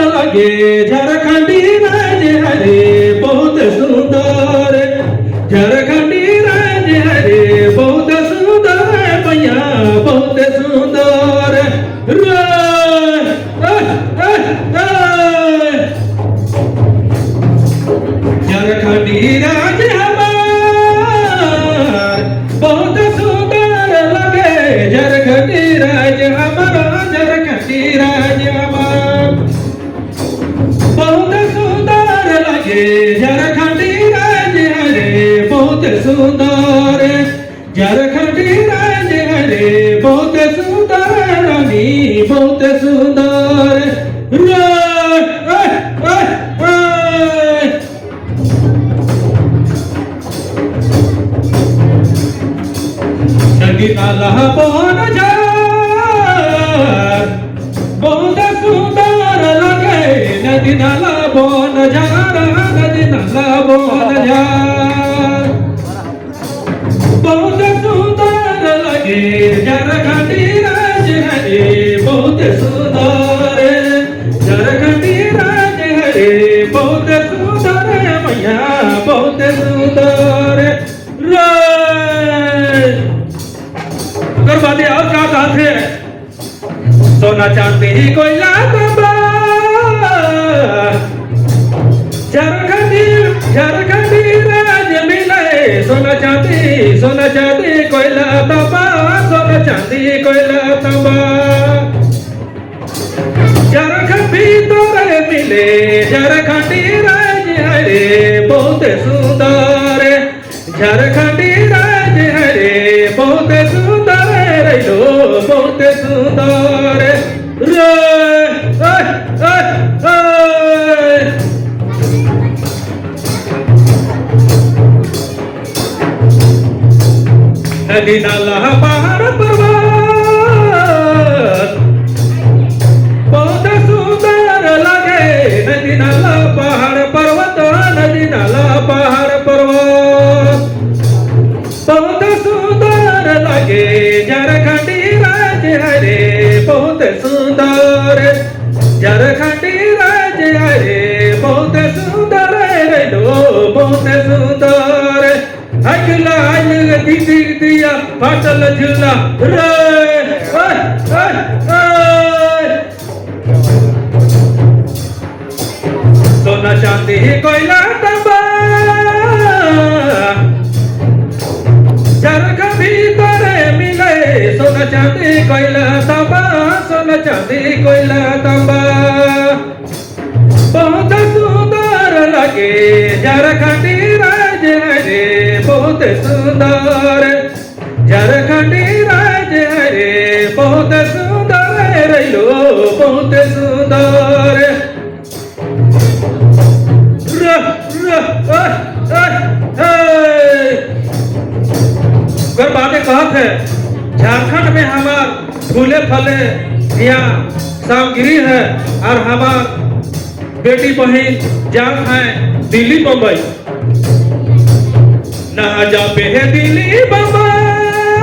लगे झारखंडी राज हरे बहुत सुंदर झारखंडी राज हरे बहुत सुंदर भैया बहुत सुंदर झारखंडी राज हमार बहुत सुंदर लगे झारखंडी राज हमारा झारखंडी राज हमार बहुत सुंदर लगे झारखंडी राज हरे बहुत सुंदर झारखंडी राज हरे बहुत सुंदर रानी बहुत सुंदर नदी नाला बन जार बहुत सुंदर लगे नदी नाला बन जार नदी नाला बन जार बहुत सुंदर लगे झारखंडी राज हरे बहुत सुंदर झारखंडी राज हरे बहुत सुंदर मैया बहुत सुंदर बातें और क्या कहते हैं सोना चांदी कोयला तांबा झारखंडी राज मिले सोना चांदी कोयला तांबा सोना चांदी कोयला तांबा झारखंडी तोरे मिले झारखंडी राज हरे बहुत सुंदर झारखंडी राज हरे बहुत सुंदर लो बहुत सुंदर नदी नाला पहाड़ पर्वत बहुत सुंदर लगे नदी नाला पहाड़ पर्वत नदी नाला पहाड़ पर्वत बहुत सुंदर लगे झारखंडी राज हरे बहुत सुंदर झारखंडी राज हरे बहुत सुंदर लो बहुत सुंदर झूला दीदी दिया फाटल झूला सोना चांदी कोयला तांबा झारखंडी तोरे मिले सोना चांदी कोयला तांबा सोना चांदी कोयला तांबा बहुत सुंदर लगे झारखंडी राज हरे बहुत सुंदर झारखंडी राज हरे बहुत सुंदर लो बहुत सुंदर अगर बातें कहत है झारखंड में हमार फूले फले यहाँ सामग्री है और हमार बेटी बहन जान है दिल्ली बम्बई ना जाबे है दिल्ली बम्बई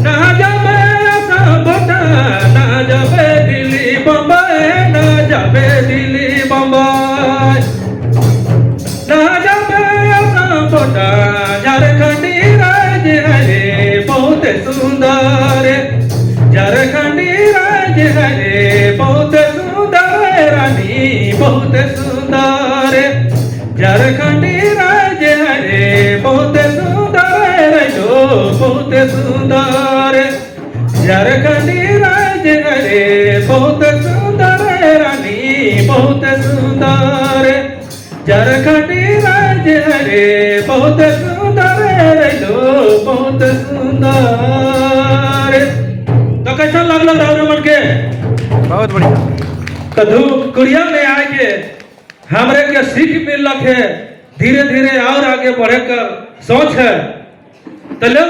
ना जाबे बता ना जाबे दिल्ली बम्बई ना जाबे दिल्ली बम्बई ना जाबे बता झारखंडी राज हरे बहुत सुंदर झारखंडी राज हरे बहुत सुंदर रानी बहुत सुंदर झारखंडी राज हरे बहुत सुंदर लो बहुत सुंदर झारखंडी राज हरे बहुत सुंदर रानी बहुत सुंदर झारखंडी राज हरे बहुत सुंदर लो बहुत सुंदर। तो कैसा लगल रावण मन के बहुत बढ़िया कदू कुड़िया में आके हमरे के सीख मिलक है धीरे धीरे और आगे बढ़े कर सोच है तो लो